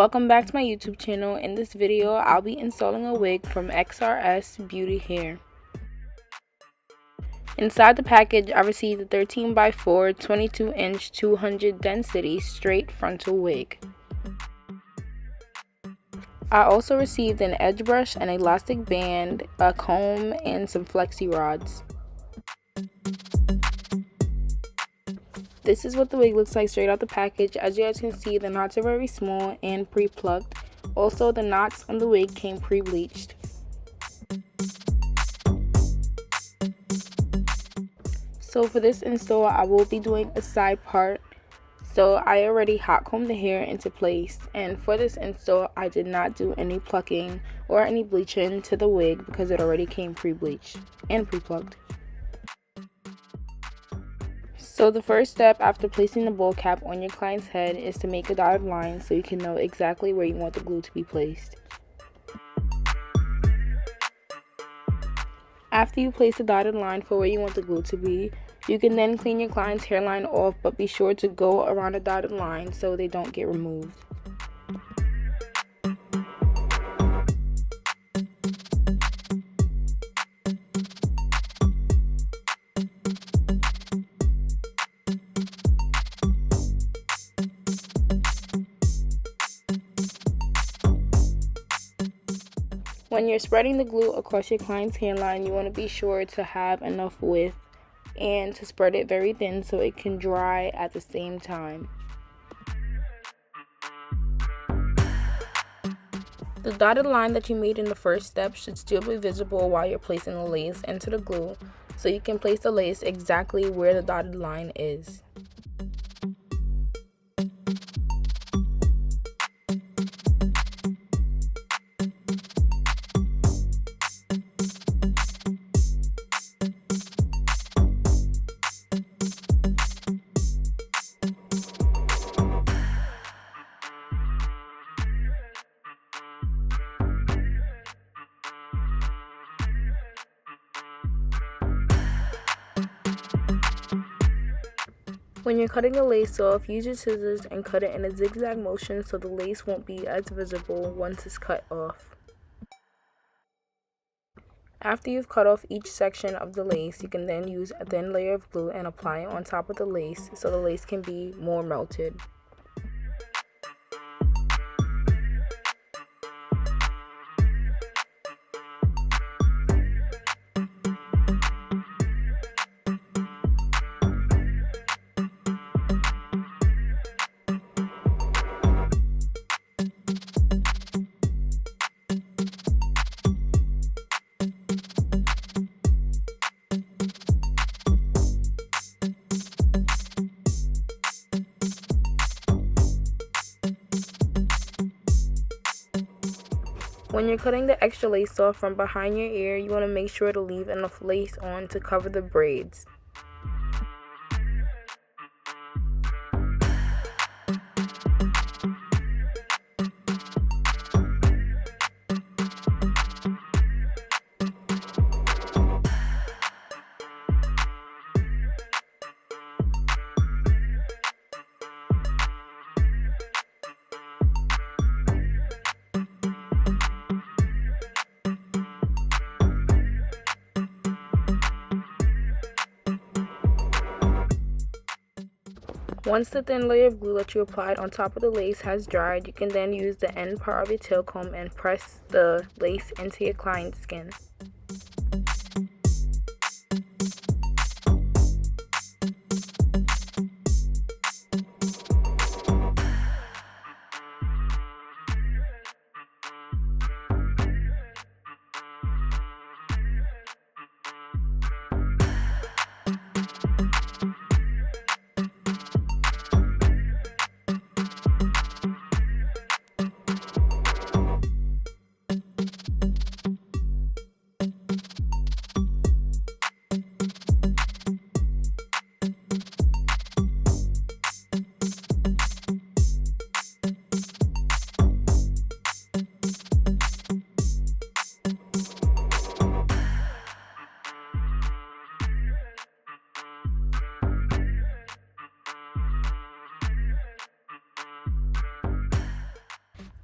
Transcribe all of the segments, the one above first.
Welcome back to my YouTube channel. In this video, I'll be installing a wig from XRSBEAUTY Hair. Inside the package, I received a 13x4, 22-inch, 200 density straight frontal wig. I also received an edge brush, an elastic band, a comb, and some flexi rods. This is what the wig looks like straight out the package. As you guys can see, the knots are very small and pre-plucked. Also, the knots on the wig came pre-bleached. So for this install, I will be doing a side part. So I already hot combed the hair into place, and for this install, I did not do any plucking or any bleaching to the wig because it already came pre-bleached and pre-plucked. So the first step after placing the bowl cap on your client's head is to make a dotted line so you can know exactly where you want the glue to be placed. After you place the dotted line for where you want the glue to be, you can then clean your client's hairline off, but be sure to go around the dotted line so they don't get removed. When you're spreading the glue across your client's hairline, you want to be sure to have enough width and to spread it very thin so it can dry at the same time. The dotted line that you made in the first step should still be visible while you're placing the lace into the glue, so you can place the lace exactly where the dotted line is. When you're cutting the lace off, use your scissors and cut it in a zigzag motion so the lace won't be as visible once it's cut off. After you've cut off each section of the lace, you can then use a thin layer of glue and apply it on top of the lace so the lace can be more melted. When you're cutting the extra lace off from behind your ear, you want to make sure to leave enough lace on to cover the braids. Once the thin layer of glue that you applied on top of the lace has dried, you can then use the end part of your tail comb and press the lace into your client's skin.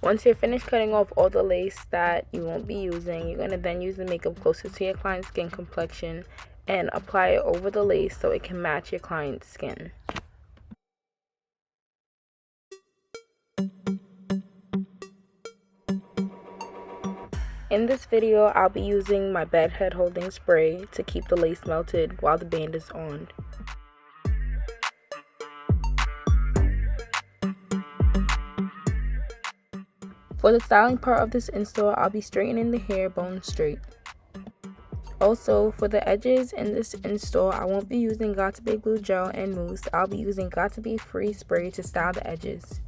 Once you're finished cutting off all the lace that you won't be using, you're going to then use the makeup closer to your client's skin complexion and apply it over the lace so it can match your client's skin. In this video, I'll be using my bed head holding spray to keep the lace melted while the band is on. For the styling part of this install, I'll be straightening the hair bone straight. Also, for the edges in this install, I won't be using Got2b glue gel and mousse. I'll be using Got2b free spray to style the edges.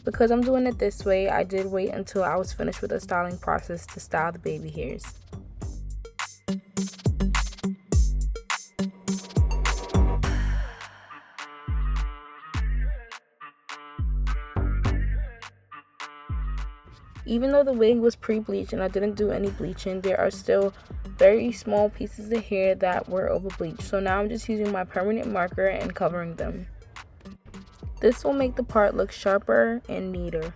Because I'm doing it this way, I did wait until I was finished with the styling process to style the baby hairs. Even though the wig was pre-bleached and I didn't do any bleaching, there are still very small pieces of hair that were over bleached. So now I'm just using my permanent marker and covering them. This will make the part look sharper and neater.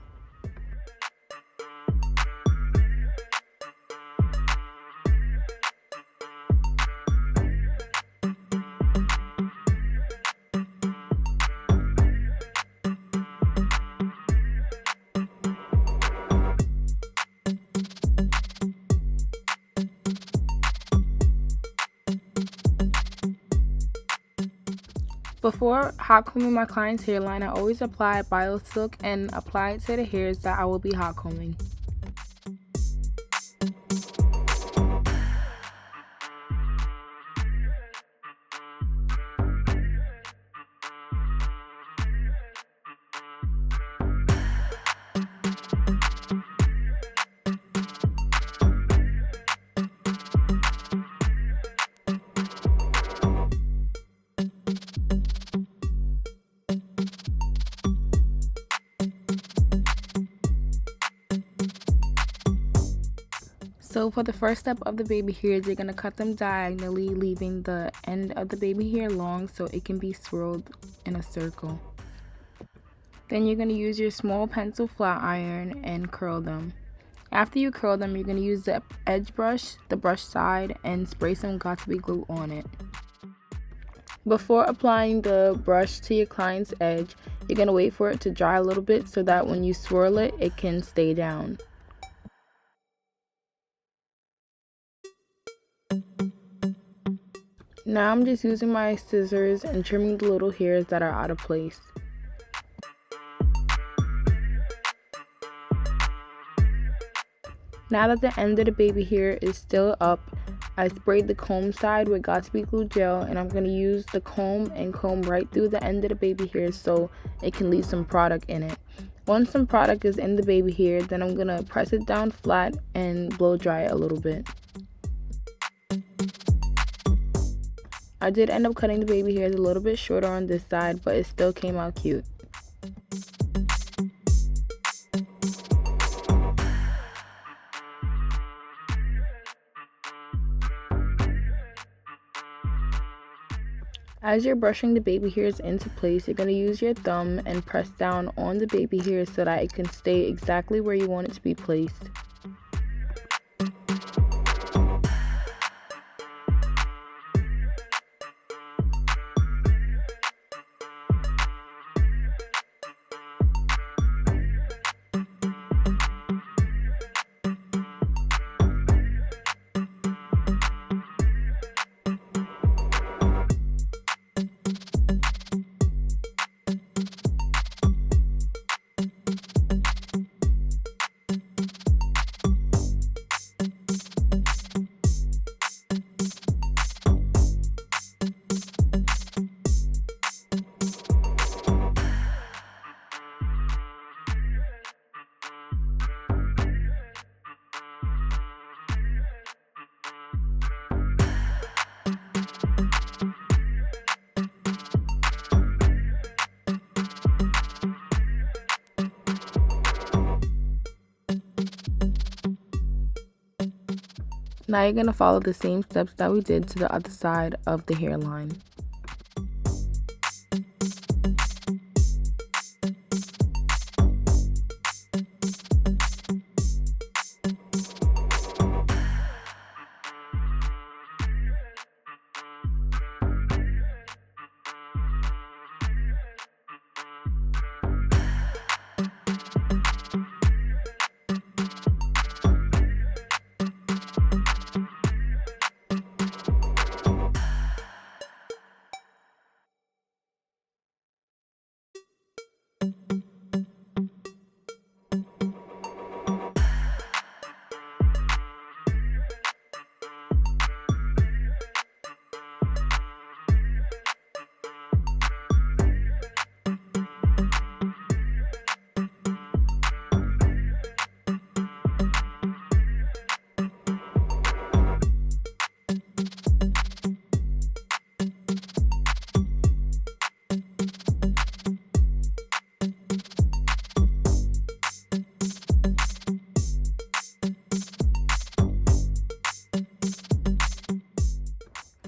Before hot combing my client's hairline, I always apply bio silk and apply it to the hairs that I will be hot combing. So for the first step of the baby hairs, you're going to cut them diagonally, leaving the end of the baby hair long so it can be swirled in a circle. Then you're going to use your small pencil flat iron and curl them. After you curl them, you're going to use the edge brush, the brush side, and spray some Got2b glue on it. Before applying the brush to your client's edge, you're going to wait for it to dry a little bit so that when you swirl it, it can stay down. Now I'm just using my scissors and trimming the little hairs that are out of place. Now that the end of the baby hair is still up, I sprayed the comb side with Got2b glue gel, and I'm going to use the comb and comb right through the end of the baby hair so it can leave some product in it. Once some product is in the baby hair, then I'm going to press it down flat and blow dry it a little bit. I did end up cutting the baby hairs a little bit shorter on this side, but it still came out cute. As you're brushing the baby hairs into place, you're going to use your thumb and press down on the baby hairs so that it can stay exactly where you want it to be placed. Now you're going to follow the same steps that we did to the other side of the hairline.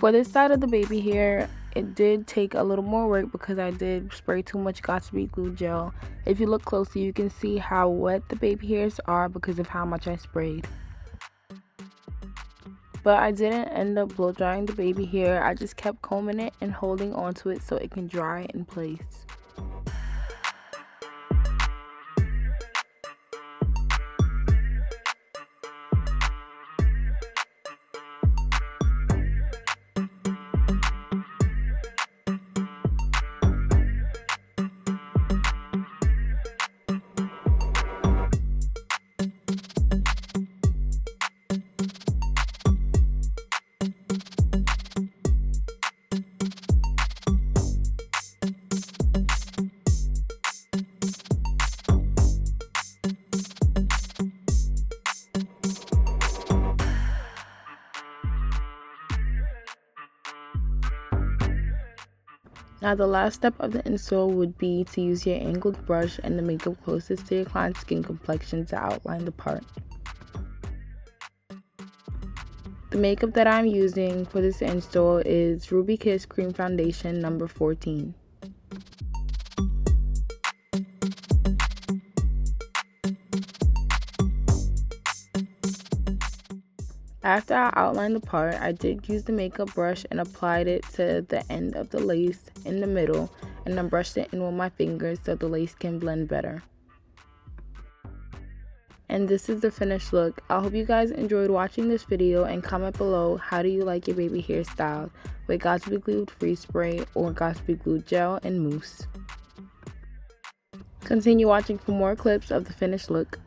For this side of the baby hair, it did take a little more work because I did spray too much Got2b glue gel. If you look closely, you can see how wet the baby hairs are because of how much I sprayed. But I didn't end up blow drying the baby hair. I just kept combing it and holding onto it so it can dry in place. Now the last step of the install would be to use your angled brush and the makeup closest to your client's skin complexion to outline the part. The makeup that I'm using for this install is Ruby Kiss Cream Foundation number 14. After I outlined the part, I did use the makeup brush and applied it to the end of the lace in the middle, and then brushed it in with my fingers so the lace can blend better. And this is the finished look. I hope you guys enjoyed watching this video, and comment below how do you like your baby hair styled with Got2b glued free spray or Got2b glued gel and mousse. Continue watching for more clips of the finished look.